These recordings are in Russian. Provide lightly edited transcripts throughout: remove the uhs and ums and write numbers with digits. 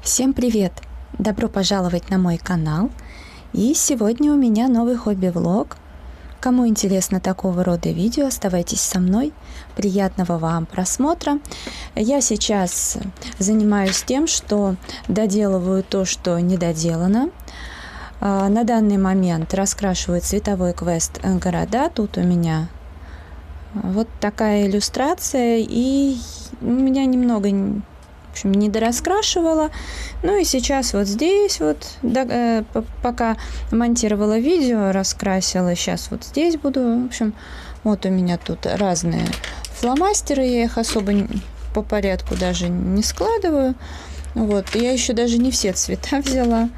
Всем привет! Добро пожаловать на мой канал. И сегодня у меня новый хобби-влог. Кому интересно такого рода видео, оставайтесь со мной. Приятного вам просмотра. Я сейчас занимаюсь тем, что доделываю то, что не доделано. На данный момент раскрашиваю цветовой квест «Города». Тут у меня вот такая иллюстрация, и у меня немного, в общем, не дораскрашивала. Ну и сейчас вот здесь вот, пока монтировала видео, раскрасила. Сейчас вот здесь буду. В общем, вот у меня тут разные фломастеры. Я их особо по порядку даже не складываю. Вот. Я еще даже не все цвета взяла.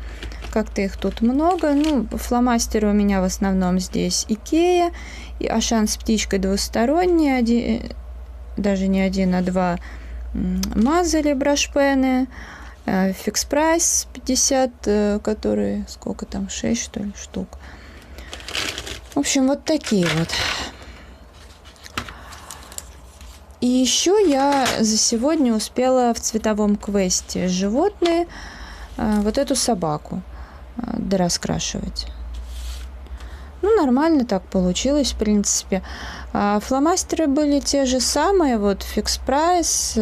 Как-то их тут много. Ну, фломастеры у меня в основном здесь Икея. И Ашан с птичкой двусторонний. Даже не один, а два мазали брашпены. Фикс прайс 50, которые, сколько там, 6 что ли штук. В общем, вот такие вот. И еще я за сегодня успела в цветовом квесте животные вот эту собаку дораскрашивать. Ну, нормально так получилось, в принципе. Фломастеры были те же самые, вот Фикс Прайс,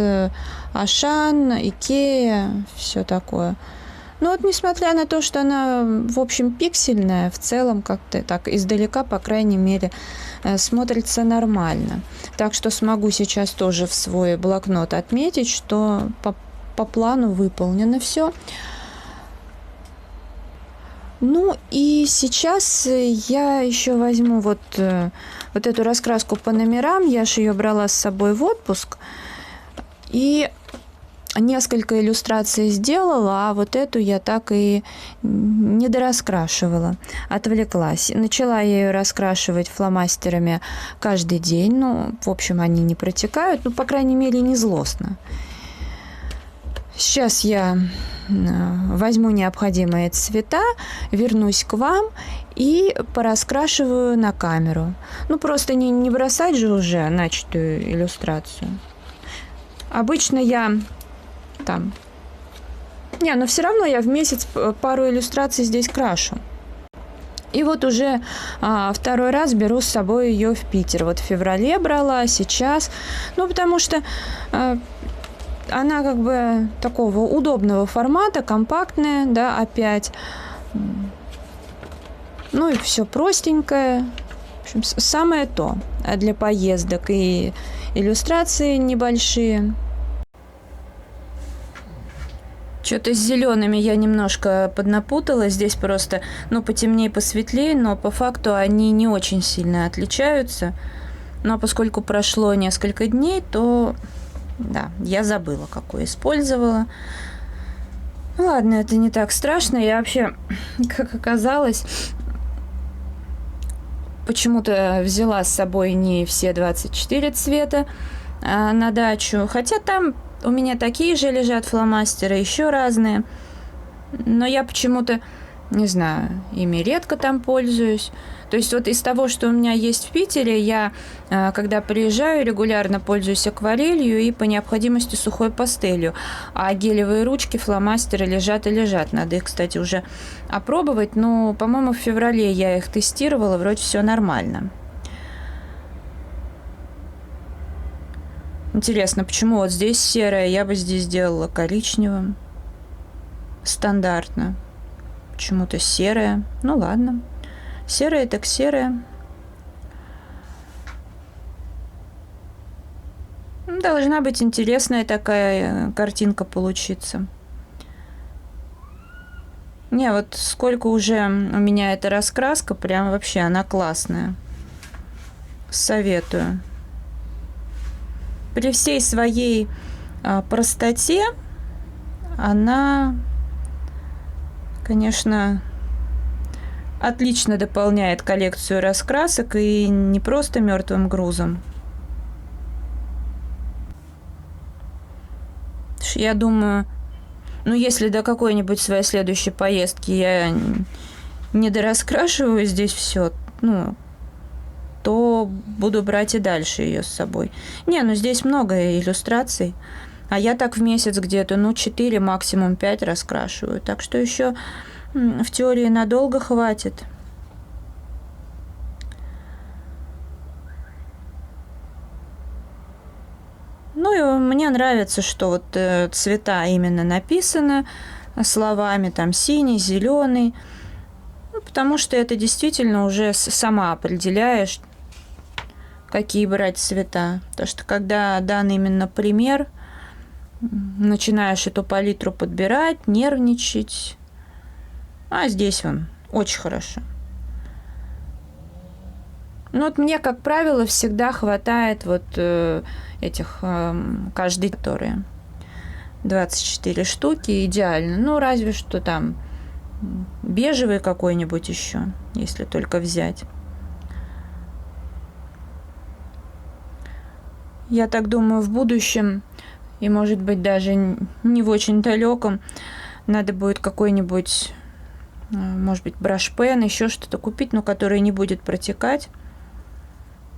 Ашан, Икея, все такое. Но вот несмотря на то, что она, в общем, пиксельная, в целом как-то так издалека, по крайней мере, смотрится нормально. Так что смогу сейчас тоже в свой блокнот отметить, что по плану выполнено все. Ну и сейчас я еще возьму вот эту раскраску по номерам. Я же ее брала с собой в отпуск. И несколько иллюстраций сделала, а вот эту я так и не дораскрашивала. Отвлеклась. Начала я ее раскрашивать фломастерами каждый день. Ну, в общем, они не протекают. Ну, по крайней мере, не злостно. Сейчас я возьму необходимые цвета, вернусь к вам и пораскрашиваю на камеру. Ну, просто не бросать же уже начатую иллюстрацию. Обычно я там... но все равно я в месяц пару иллюстраций здесь крашу. И вот уже второй раз беру с собой ее в Питер. Вот в феврале брала, сейчас. Ну, потому что... она как бы такого удобного формата, компактная, да, опять. Ну и все простенькое. В общем, самое то для поездок. И иллюстрации небольшие. Что-то с зелеными я немножко поднапутала. Здесь просто, потемнее, посветлее, но по факту они не очень сильно отличаются. Но поскольку прошло несколько дней, то... да, я забыла, какую использовала. Ну, ладно, это не так страшно. Я вообще, как оказалось, почему-то взяла с собой не все 24 цвета на дачу. Хотя там у меня такие же лежат фломастеры, еще разные. Но я почему-то, не знаю, ими редко там пользуюсь. То есть вот из того, что у меня есть в Питере, я, когда приезжаю, регулярно пользуюсь акварелью и по необходимости сухой пастелью. А гелевые ручки, фломастеры лежат и лежат. Надо их, кстати, уже опробовать. Но, по-моему, в феврале я их тестировала, вроде все нормально. Интересно, почему вот здесь серое, я бы здесь сделала коричневым. Стандартно. Почему-то серое. Ну ладно. Серая так серая. Должна быть интересная такая картинка получиться. Не, вот сколько уже у меня эта раскраска, прям вообще она классная. Советую. При всей своей простоте она, конечно, отлично дополняет коллекцию раскрасок и не просто мертвым грузом. Я думаю, если до какой-нибудь своей следующей поездки я не дораскрашиваю здесь все, то буду брать и дальше ее с собой. Здесь много иллюстраций. А я так в месяц где-то, 4, максимум 5 раскрашиваю. Так что еще в теории надолго хватит. Ну и мне нравится, что вот цвета именно написаны словами, там синий, зеленый. Ну, потому что это действительно уже сама определяешь, какие брать цвета. Потому что когда дан именно пример, начинаешь эту палитру подбирать, нервничать. А здесь он очень хорошо. Ну вот мне, как правило, всегда хватает вот этих, каждый, которые 24 штуки, идеально. Ну, разве что там бежевый какой-нибудь еще, если только взять. Я так думаю, в будущем, и может быть даже не в очень далеком, надо будет какой-нибудь, может быть, брашпен, еще что-то купить, но который не будет протекать.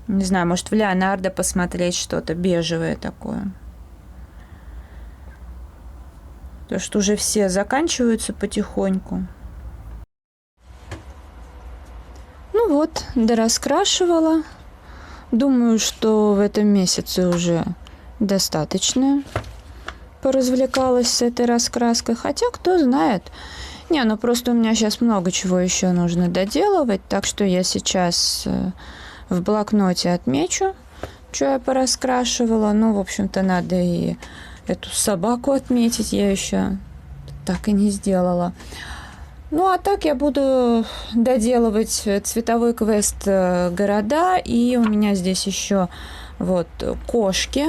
Не знаю, может, в Леонардо посмотреть что-то бежевое такое. Потому что уже все заканчиваются потихоньку. Ну вот, дораскрашивала. Думаю, что в этом месяце уже достаточно поразвлекалась с этой раскраской. Хотя, кто знает. Не, ну просто у меня сейчас много чего еще нужно доделывать. Так что я сейчас в блокноте отмечу, что я пораскрашивала. Ну, в общем-то, надо и эту собаку отметить. Я еще так и не сделала. Ну, а так я буду доделывать цветовой квест города. И у меня здесь еще вот кошки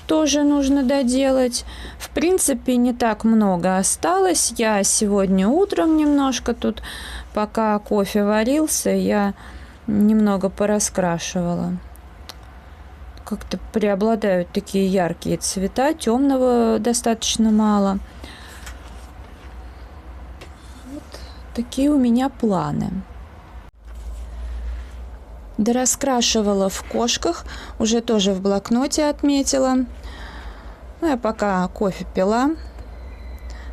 тоже нужно доделать. В принципе, не так много осталось. Я сегодня утром немножко тут, пока кофе варился, я немного пораскрашивала. Как-то преобладают такие яркие цвета, темного достаточно мало. Вот такие у меня планы. Дораскрашивала в кошках, уже тоже в блокноте отметила. Ну, я пока кофе пила,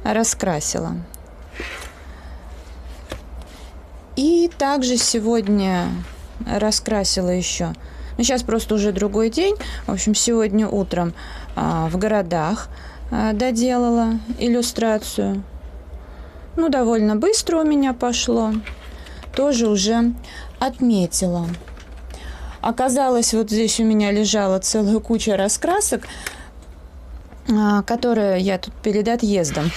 раскрасила. И также сегодня раскрасила еще. Ну, сейчас просто уже другой день. В общем, сегодня утром в городах доделала иллюстрацию. Ну, довольно быстро у меня пошло. Тоже уже отметила. Оказалось, вот здесь у меня лежала целая куча раскрасок, которые я тут перед отъездом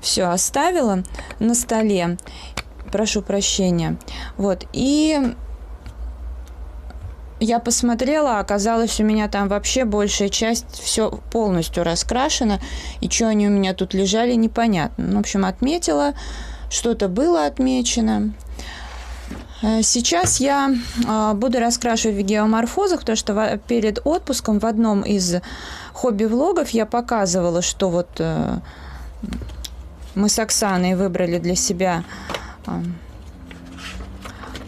все оставила на столе. Прошу прощения. Вот. И я посмотрела, оказалось, у меня там вообще большая часть все полностью раскрашена. И что они у меня тут лежали, непонятно. Ну, в общем, отметила. Что-то было отмечено. Сейчас я буду раскрашивать в геоморфозах, потому что перед отпуском в одном из хобби-влогов я показывала, что вот мы с Оксаной выбрали для себя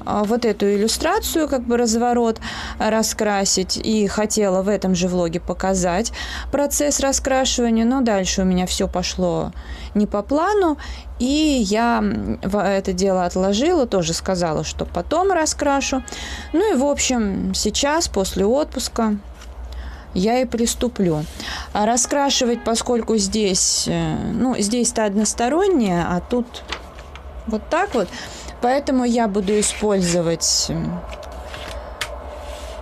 вот эту иллюстрацию, как бы разворот раскрасить, и хотела в этом же влоге показать процесс раскрашивания, но дальше у меня все пошло не по плану, и я это дело отложила, тоже сказала, что потом раскрашу. Ну и в общем сейчас после отпуска я и приступлю. А раскрашивать, поскольку здесь, ну, здесь-то одностороннее, а тут вот так вот, поэтому я буду использовать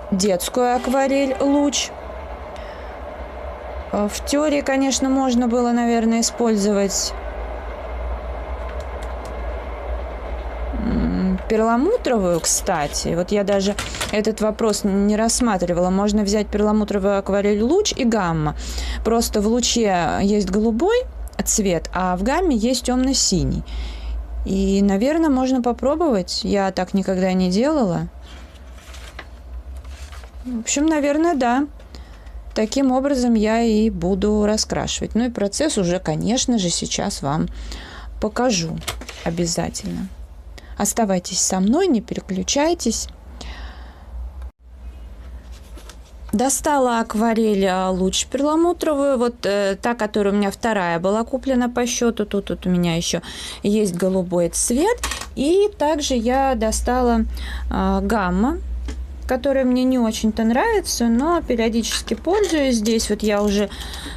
детскую акварель «Луч». В теории, конечно, можно было, наверное, использовать перламутровую, кстати. Вот я даже этот вопрос не рассматривала. Можно взять перламутровую акварель «Луч» и «Гамма». Просто в «Луче» есть голубой цвет, а в «Гамме» есть темно-синий. И, наверное, можно попробовать. Я так никогда не делала. В общем, наверное, да. Таким образом я и буду раскрашивать. Ну и процесс уже, конечно же, сейчас вам покажу обязательно. Оставайтесь со мной, не переключайтесь. Достала акварель луч перламутровую, вот та, которая у меня вторая была куплена по счету. Тут у меня еще есть голубой цвет. И также я достала гамма, которая мне не очень-то нравится, но периодически пользуюсь. Здесь вот я уже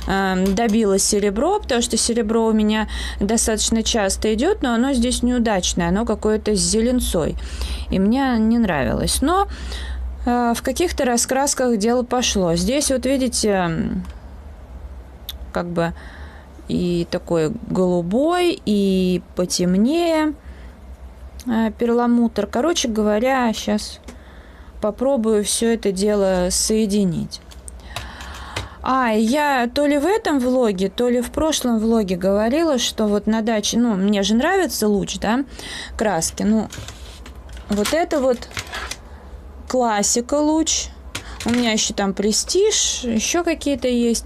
добила серебро, потому что серебро у меня достаточно часто идет, но оно здесь неудачное, оно какое-то с зеленцой. И мне не нравилось. Но в каких-то раскрасках дело пошло. Здесь вот видите, как бы и такой голубой, и потемнее перламутр. Короче говоря, сейчас попробую все это дело соединить. Я то ли в этом влоге, то ли в прошлом влоге говорила, что вот на даче, мне же нравится луч, да, краски. Вот это вот классика луч. У меня еще там престиж, еще какие-то есть.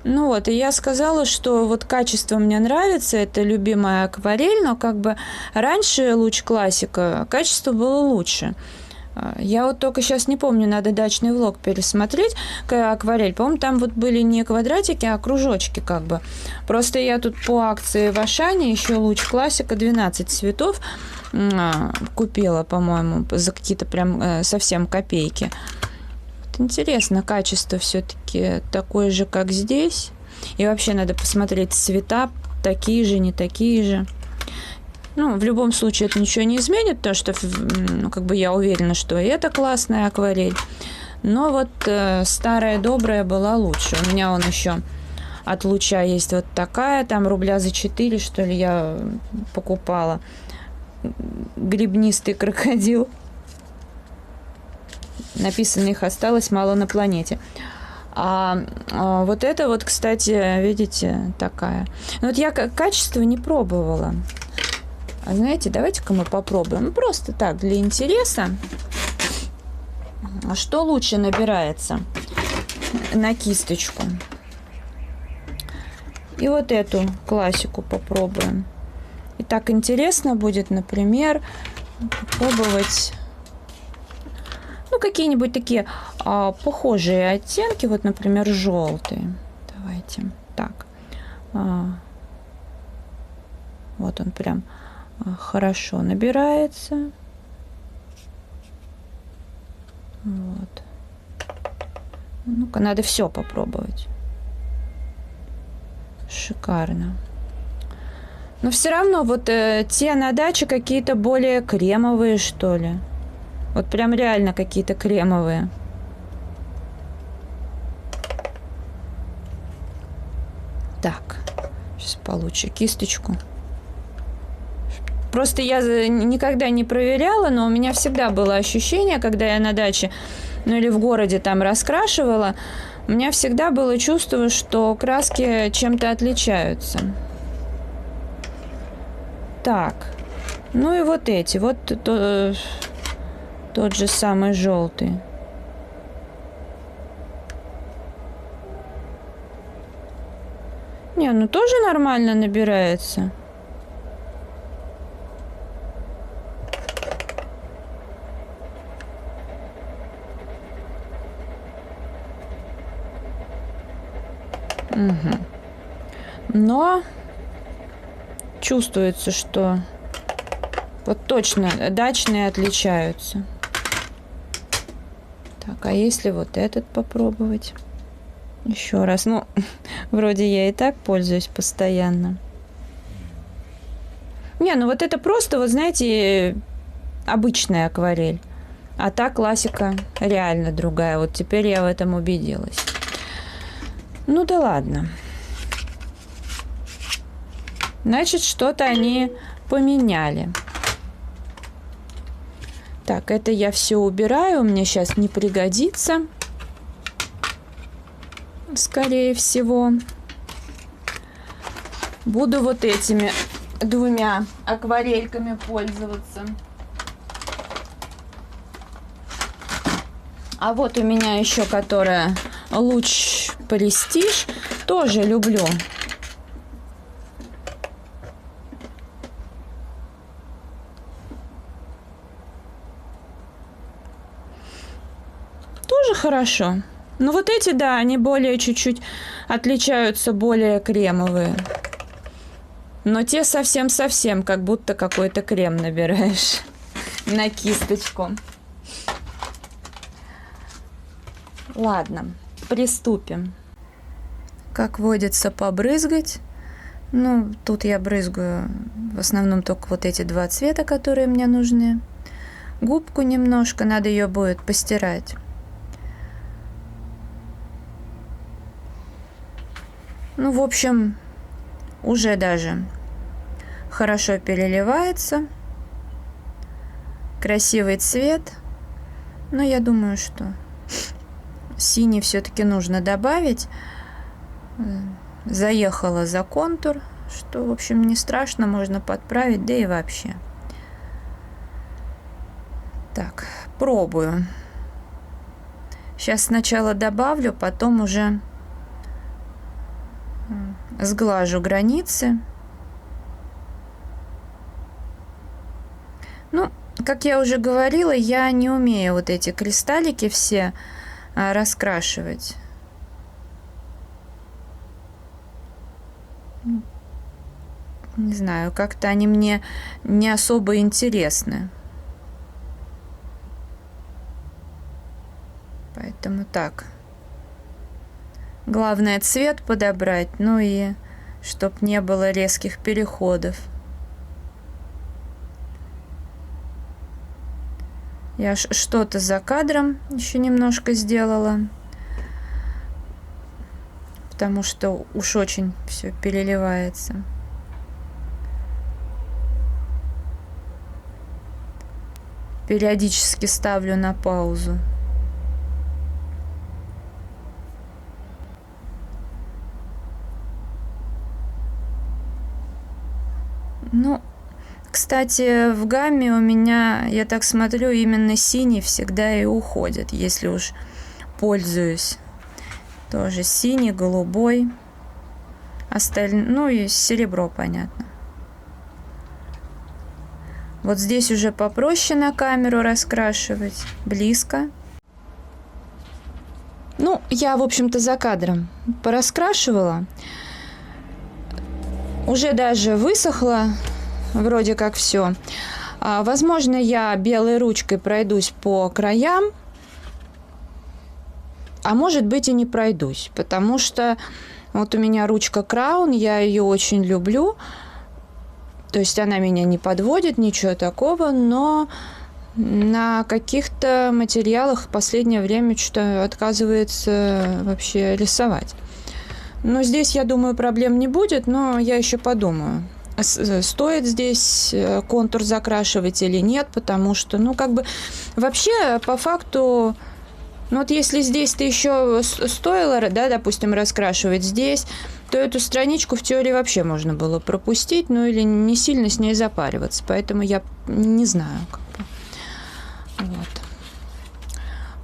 И я сказала, что вот качество мне нравится, это любимая акварель, но как бы раньше луч классика, качество было лучше. Я вот только сейчас не помню, надо дачный влог пересмотреть, акварель. По-моему, там вот были не квадратики, а кружочки как бы. Просто я тут по акции в Ашане еще луч классика 12 цветов купила, по-моему, за какие-то прям совсем копейки. Вот интересно, качество все-таки такое же, как здесь. И вообще надо посмотреть цвета, такие же, не такие же. В любом случае это ничего не изменит, потому что как бы я уверена, что и это классная акварель. Но вот старая добрая была лучше. У меня еще от луча есть вот такая, там рубля за 4, что ли, я покупала. Гребнистый крокодил. Написано, их осталось мало на планете. Вот это вот, кстати, видите, такая. Вот я качество не пробовала. Знаете, давайте-ка мы попробуем. Просто так, для интереса. Что лучше набирается на кисточку? И вот эту классику попробуем. И так интересно будет, например, попробовать какие-нибудь такие похожие оттенки. Вот, например, желтый. Давайте. Так. Вот он прям хорошо набирается. Вот. Ну-ка, надо все попробовать. Шикарно. Но все равно вот те на даче какие-то более кремовые, что ли. Вот прям реально какие-то кремовые. Так, сейчас получу кисточку. Просто я никогда не проверяла, но у меня всегда было ощущение, когда я на даче, или в городе там раскрашивала, у меня всегда было чувство, что краски чем-то отличаются. Так, и вот эти, вот тот же самый желтый. Не, тоже нормально набирается. Угу. Но чувствуется, что вот точно дачные отличаются. Так, а если вот этот попробовать? Еще раз. Вроде я и так пользуюсь постоянно. Не, вот это просто, вот знаете, обычная акварель. А та классика реально другая. Вот теперь я в этом убедилась. Да ладно. Значит, что-то они поменяли. Так, это я все убираю. Мне сейчас не пригодится. Скорее всего. Буду вот этими двумя акварельками пользоваться. А вот у меня еще, которая луч престиж, тоже люблю. Тоже хорошо. Ну вот эти, да, они более чуть-чуть отличаются, более кремовые. Но те совсем-совсем, как будто какой-то крем набираешь на кисточку. Ладно, приступим. Как водится, побрызгать. Ну, тут я брызгаю в основном только вот эти два цвета, которые мне нужны. Губку немножко, надо ее будет постирать. Ну, в общем, уже даже хорошо переливается. Красивый цвет. Но я думаю, что синий все-таки нужно добавить. Заехала за контур, что, в общем, не страшно, можно подправить, да и вообще. Так, пробую. Сейчас сначала добавлю, потом уже сглажу границы. Ну, как я уже говорила, я не умею вот эти кристаллики все раскрашивать. Не знаю, как-то они мне не особо интересны. Поэтому так. Главное цвет подобрать, ну и чтоб не было резких переходов. Я что-то за кадром еще немножко сделала, потому что уж очень все переливается. Периодически ставлю на паузу. Ну, кстати, в гамме у меня, я так смотрю, именно синий всегда и уходит, если уж пользуюсь. Тоже синий, голубой, ну и серебро, понятно. Вот здесь уже попроще на камеру раскрашивать, близко. Ну, я, в общем-то, за кадром пораскрашивала. Уже даже высохло, вроде как все. Возможно, я белой ручкой пройдусь по краям, а может быть и не пройдусь, потому что вот у меня ручка Краун, я ее очень люблю. То есть она меня не подводит, ничего такого, но на каких-то материалах в последнее время что-то отказывается вообще рисовать. Но здесь, я думаю, проблем не будет, но я еще подумаю, стоит здесь контур закрашивать или нет, потому что, ну, как бы, вообще, по факту, ну, вот если здесь ты еще стоило, да, допустим, раскрашивать здесь, то эту страничку в теории вообще можно было пропустить, ну, или не сильно с ней запариваться, поэтому я не знаю, как бы. Вот.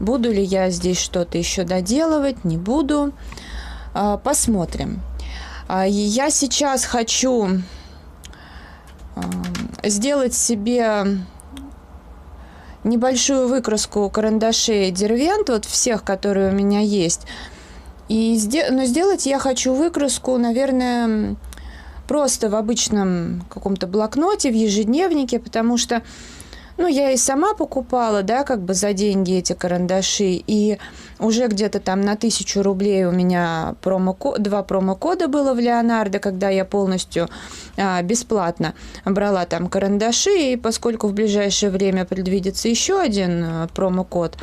Буду ли я здесь что-то еще доделывать, не буду. Посмотрим. Я сейчас хочу сделать себе небольшую выкраску карандашей Дервент, вот всех, которые у меня есть. Но сделать я хочу выкраску, наверное, просто в обычном каком-то блокноте, в ежедневнике, потому что, ну, я и сама покупала, да, как бы за деньги эти карандаши, и уже где-то там на 1000 рублей у меня два промокода было в Леонардо, когда я полностью бесплатно брала там карандаши, и поскольку в ближайшее время предвидится еще один промокод,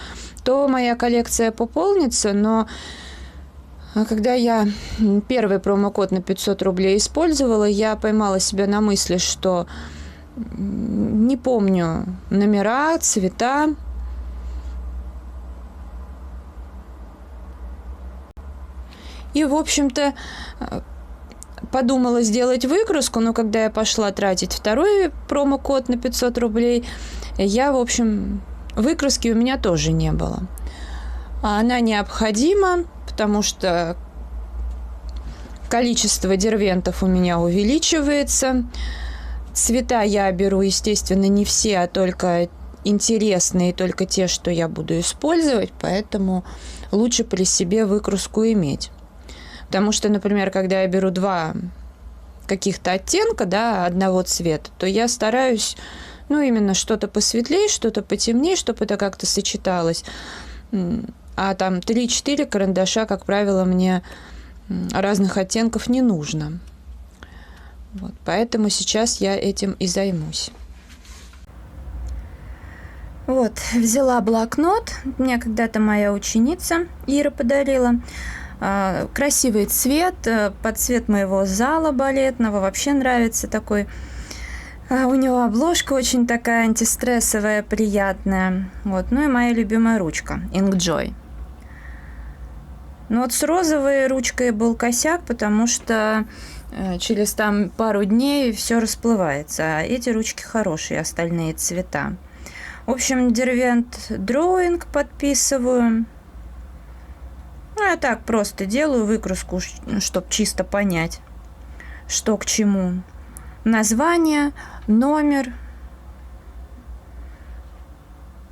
то моя коллекция пополнится, но когда я первый промокод на 500 рублей использовала, я поймала себя на мысли, что не помню номера, цвета. И, в общем-то, подумала сделать выкраску, но когда я пошла тратить второй промокод на 500 рублей, в общем, выкраски у меня тоже не было. А она необходима, потому что количество дервентов у меня увеличивается. Цвета я беру, естественно, не все, а только интересные, только те, что я буду использовать, поэтому лучше при себе выкраску иметь. Потому что, например, когда я беру два каких-то оттенка, да, одного цвета, то я стараюсь, ну, именно что-то посветлее, что-то потемнее, чтобы это как-то сочеталось. А там 3-4 карандаша, как правило, мне разных оттенков не нужно. Вот, поэтому сейчас я этим и займусь. Вот, взяла блокнот. Мне когда-то моя ученица Ира подарила. Красивый цвет, под цвет моего зала балетного. Вообще нравится такой. У него обложка очень такая антистрессовая, приятная. Вот. Ну и моя любимая ручка Inkjoy. Ну вот с розовой ручкой был косяк, потому что через там пару дней все расплывается. А эти ручки хорошие, остальные цвета. В общем, Derwent Drawing подписываю. Ну, я так просто делаю выкраску, чтобы чисто понять, что к чему. Название, номер.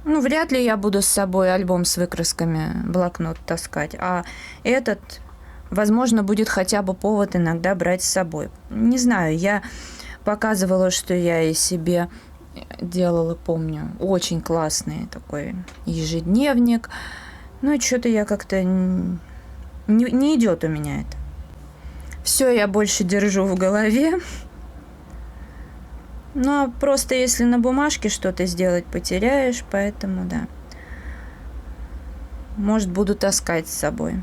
Ну, вряд ли я буду с собой альбом с выкрасками, блокнот таскать. А этот, возможно, будет хотя бы повод иногда брать с собой. Не знаю, я показывала, что я и себе делала, помню. Очень классный такой ежедневник. Ну, и что-то я как-то не идет у меня это. Все я больше держу в голове. Ну, а просто если на бумажке что-то сделать, потеряешь, поэтому, да. Может, буду таскать с собой.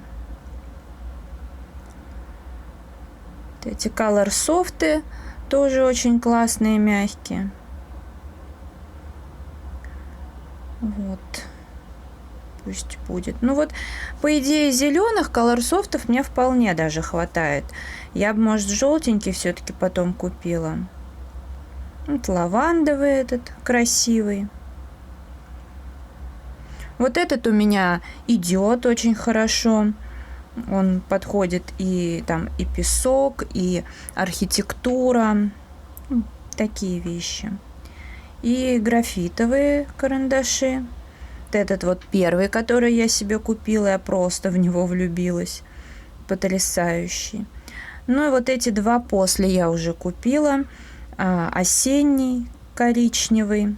Эти Color Soft тоже очень классные, мягкие. Вот. Пусть будет. Ну вот, по идее, зеленых колорсофтов мне вполне даже хватает. Я бы, может, желтенький все-таки потом купила. Вот лавандовый этот красивый. Вот этот у меня идет очень хорошо. Он подходит и там и песок, и архитектура. Такие вещи. И графитовые карандаши. Вот этот вот первый, который я себе купила, я просто в него влюбилась. Потрясающий. Ну и вот эти два после я уже купила. Осенний коричневый.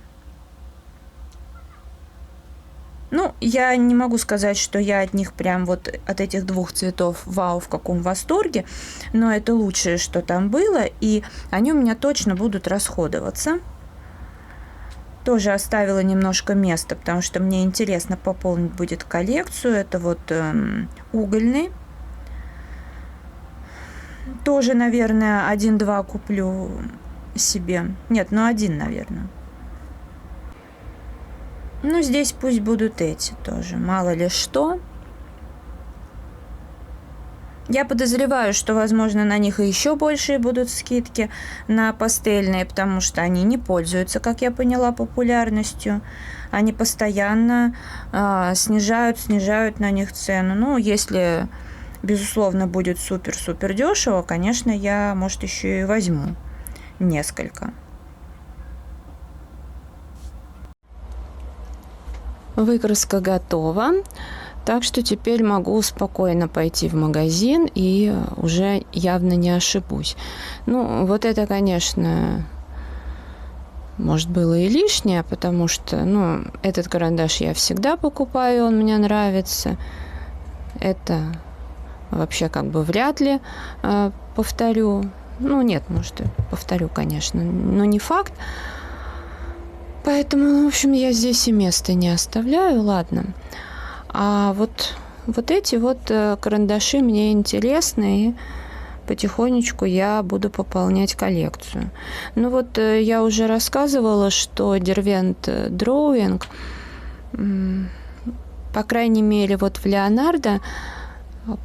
Ну, я не могу сказать, что я от них прям вот от этих двух цветов вау, в каком восторге, но это лучшее, что там было, и они у меня точно будут расходоваться. Тоже оставила немножко места, потому что мне интересно пополнить будет коллекцию. Это вот угольный. Тоже, наверное, 1-2 куплю себе. Нет, ну один, наверное. Ну, здесь пусть будут эти тоже. Мало ли что. Я подозреваю, что, возможно, на них и еще большие будут скидки на пастельные, потому что они не пользуются, как я поняла, популярностью. Они постоянно снижают на них цену. Ну, если, безусловно, будет супер-супер дешево, конечно, я, может, еще и возьму несколько. Выкраска готова. Так что теперь могу спокойно пойти в магазин и уже явно не ошибусь. Ну, вот это, конечно, может, было и лишнее, потому что, ну, этот карандаш я всегда покупаю, он мне нравится. Это вообще как бы вряд ли повторю. Ну, нет, может, и повторю, конечно, но не факт. Поэтому, в общем, я здесь и места не оставляю, ладно. А вот эти вот карандаши мне интересны, и потихонечку я буду пополнять коллекцию. Ну вот я уже рассказывала, что Derwent Drawing, по крайней мере, вот в Леонардо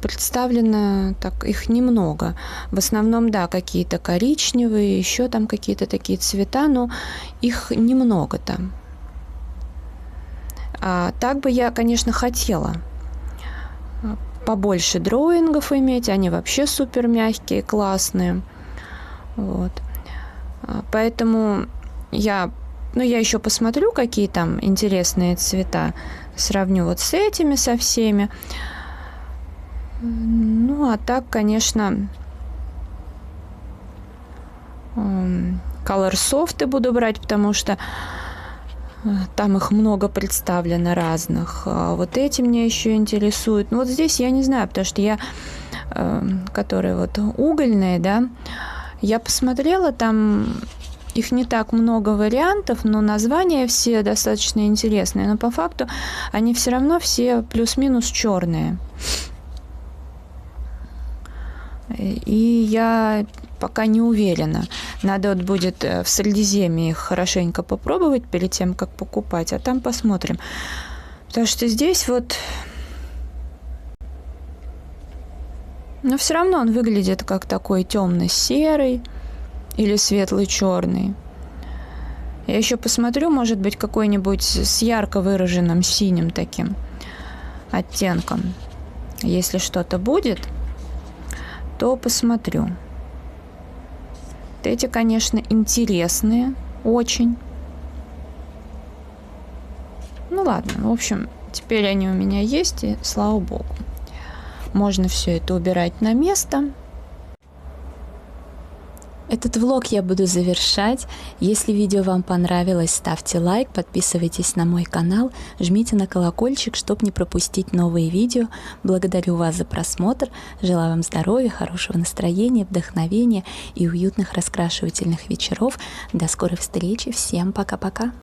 представлено так, их немного. В основном, да, какие-то коричневые, еще там какие-то такие цвета, но их немного там. А так бы я, конечно, хотела побольше дроингов иметь, они вообще супер мягкие, классные. Вот. Поэтому я Ну, я еще посмотрю, какие там интересные цвета. Сравню вот с этими со всеми. Ну, а так, конечно, Colorsoft буду брать, потому что там их много представлено разных. А вот эти меня еще интересуют. Ну, вот здесь я не знаю, потому что я, которые вот угольные, да, я посмотрела, там их не так много вариантов, но названия все достаточно интересные. Но по факту они все равно все плюс-минус черные. И я пока не уверена. Надо вот будет в Средиземье их хорошенько попробовать перед тем, как покупать, а там посмотрим. Потому что здесь вот... Но все равно он выглядит как такой темно-серый или светло-черный. Я еще посмотрю, может быть, какой-нибудь с ярко выраженным синим таким оттенком. Если что-то будет, то посмотрю. Эти, конечно, интересные очень. Ну ладно, в общем, теперь они у меня есть, и слава богу. Можно все это убирать на место. Этот влог я буду завершать. Если видео вам понравилось, ставьте лайк, подписывайтесь на мой канал, жмите на колокольчик, чтобы не пропустить новые видео. Благодарю вас за просмотр. Желаю вам здоровья, хорошего настроения, вдохновения и уютных раскрашивательных вечеров. До скорой встречи. Всем пока-пока.